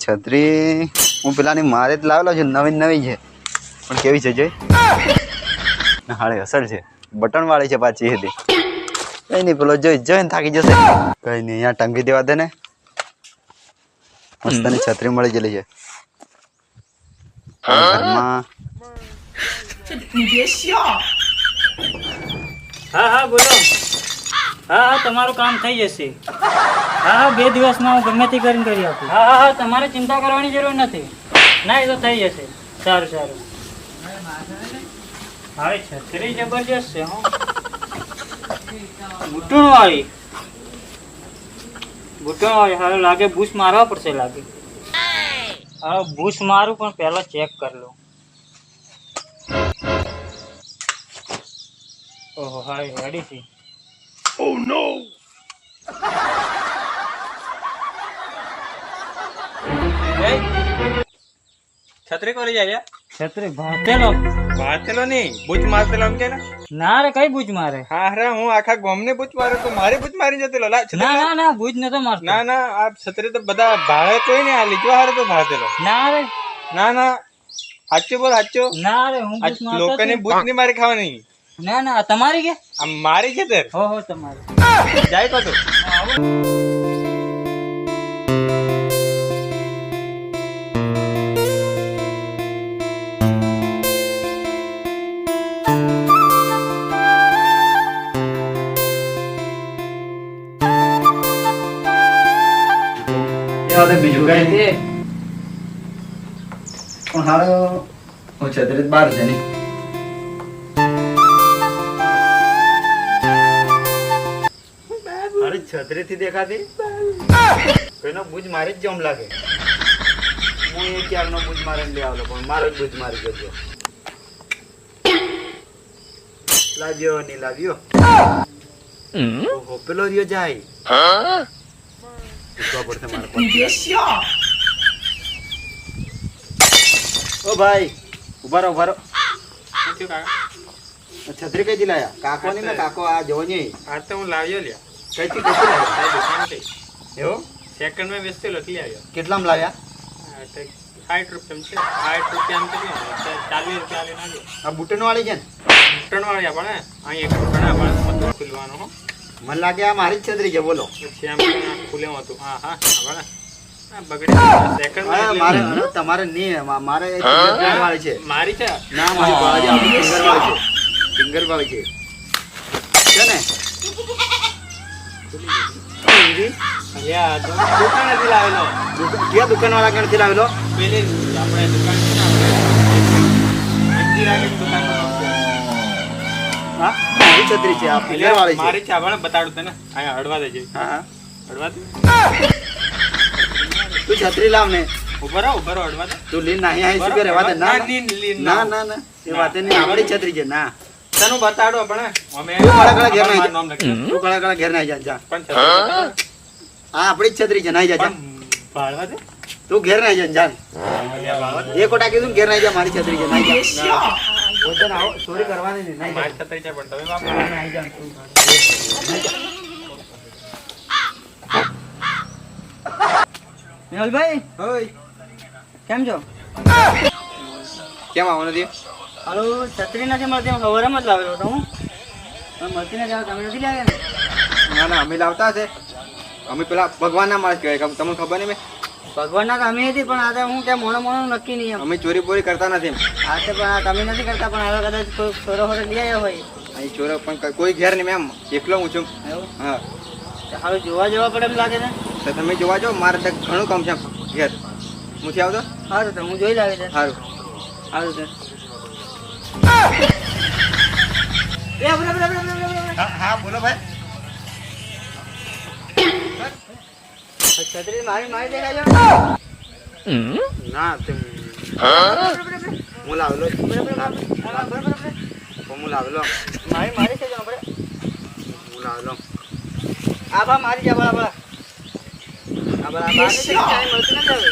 છત્રી હું પેલાની મારે જ લાવેલો છે, નવી નવી છે પણ કેવી છે જોઈ. હાળે અસર છે, બટન વાળી છે પાછી હતી. કઈ નહીં, પેલો જોઈને થાકી જશે. કઈ નહીં, અહીંયા ટંગી દેવા દે ને. મસ્તની છત્રી મળી ગયેલી છે ઘરમાં. હા હા બોલો. હા હા તમારું કામ થઈ જશે. હા હા 2 દિવસમાં હું ગમે તે કરીને કરી આપું. હા હા હા તમારે ચિંતા કરવાની જરૂર નથી. ના એ તો થઈ જશે. સારું સારું. હા છત્રી જબરજસ્ત છે. હું બુટણ વાળી હારું લાગે. બૂસ મારવા પડશે લાગે. હા બૂસ મારું પણ પહેલા ચેક કરી લો. ઓહો હા રેડી છે. Oh no! છત્રી કરી જાય છત્રી ભાતેલો નહીં બૂચ મારતેલો એમ કે ના રે કઈ બૂચ મારે. હા રે હું આખા ગામને બૂચ માર્યો તો મારી બૂચ મારી જતેલો. ના ના ના બૂચ નતો મારતો. ના ના આ છત્રી તો બધા ભાડે કોઈ નહીં આ લીધો હારે તો ભાતેલો. ના રે ના ના સાચો બોલ સાચો. ના રે હું બૂચ મારતો લોકોની બૂચ નહીં મારી ખાવાની. ના ના તમારી કે આ મારી છે તે હો તમારી જાય કો તો. બીજું કઈ પણ હારો હું છત્રી બહાર છે નહીં. અરે છત્રી થી દેખાતી કોઈનો બુજ મારી જ જમ લાગે. હું એ ક્યારનો બુજ મારીને લઈ આવેલો પણ મારો જ બુજ મારી ગયો. લાવ્યો નહીં લાવ્યો. ઓહો પેલો રહ્યો જાય. પડશે મારે. ઓ ભાઈ ઉભા રહો ઉભા રહો. છત્રી કઈથી લાયા? કાકો ની ને કાકો આ જોવો નહીં. આ તો હું લાવ્યો લ્યા. કઈથી કઈથી લાવ્યા? દુકાનથી. એવો સેકન્ડ માં વેચતેલો લઈ આવ્યો. કેટલામાં લાવ્યા? 60 રૂપિયા છે. 60 રૂપિયા આમ કેટલો 40 રૂપિયા લઈને આવ્યો. આ બુટન વાળી છે ને? બુટન વાળી આપણે અહીં એક બુટન આપણે બધું ખુલવાનો હો. મને લાગે આ મારી જ છત્રી છે. બોલો પછી આમ ખુલ્યું હતું. હા હા આપણે બગડી સેકન્ડ મારે તમારે નહીં મારે ફિંગર વાળી છે. મારી છે ના મારી વાળી આપણી ફિંગર વાળી છે. ફિંગર વાળી છે ને? અલ્યા દુકાનેથી લાવેલો. ક્યાં દુકાન વાળા કણથી લાવેલો? પેલી આપણે દુકાન છે ને દુકાન. હા મારી છત્રી છે. આ ફિંગર વાળી છે. મારી છે આપણે બતાડું તને. અહીંયા હડવા દેજે. હા હડવા દે. તું છત્રી લાવ ને. ઉભો રહો હડવા દે. તું લીન નહીં અહીં શું રહેવા દે. ના ના ના એ વાતે નહીં. આપણી છત્રી છે. ના તને બતાડો આપણે અમે તું કળા ઘેર નહીં જા. તું કળા ઘેર નહીં જા. પણ હા આપણી જ છત્રી છે. નહીં જા. ભાળવા દે. તું ઘેર નહીં જા. એ કોટા કીધું ઘેર નહીં જા. મારી છત્રી છે. નહીં જા. વજન આવો ચોરી કરવાની નહીં. નહીં મારી છત્રી છે પણ તમે વાપરો. નહીં જા. મેહુલભાઈ ઓય કેમ છો? કેમ આવવાનું નથી? હાલો છત્રી નથી મળતી. હું સવારમાં જ લાવેલો હતો હું પણ મળતી નથી. તમે નથી લાવ્યા ને? ના ના અમે લાવતા છે. અમે પેલા ભગવાનના માણસ કહેવાય. તમને ખબર નહીં? ભગવાનના કામે હતી પણ આ તો હું ક્યાં મોણો નક્કી નહીં એમ. અમે ચોરી બોરી કરતા નથી. આ તો પણ આ તમે નથી કરતા પણ હવે કદાચ કોઈ છોરો લઈ આવ્યો હોય. અહીં ચોરો પણ કોઈ ઘેર નહીં મેમ. એકલો હું છું. એવું હા હારું જોવા જવા પડે એમ લાગે છે. તો તમે જોવા જાઓ. મારે ત્યાં ઘણું કામ છે ઘેર. હું થી આવતો. સારું તો હું જોઈ લાવી દે. સારું સારું તો હા બોલો ભાઈ. છત્રી મારી દેખાજો. ના તેમ હું લાવેલો હું લાવેલો મારી છે આપણે હું લાવેલો. આ બા મારી જા બરાબર. આ બરાબર મળતી નથી હવે.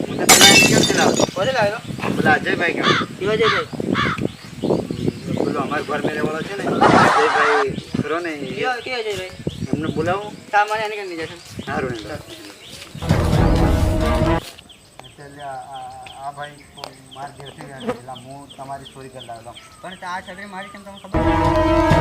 હું તો પેલા એને ક્યાંથી લાવેલો? કોને લાવેલો? પેલા અજયભાઈ ક્યાં? કેવા જઈ ભાઈ? પેલો અમારા ઘર મેરે વાળો છે ને અજયભાઈ ખરો ને કેવા જઈ ભાઈ? એમને બોલાવું. સામાન્ય એની કઈ જશે. સારું એટલે આ ભાઈ મારા ઘેરથી એટલે હું તમારી ચોરી કરી લાવેલો. પણ આ છત્રી મારી કેમ તમને ખબર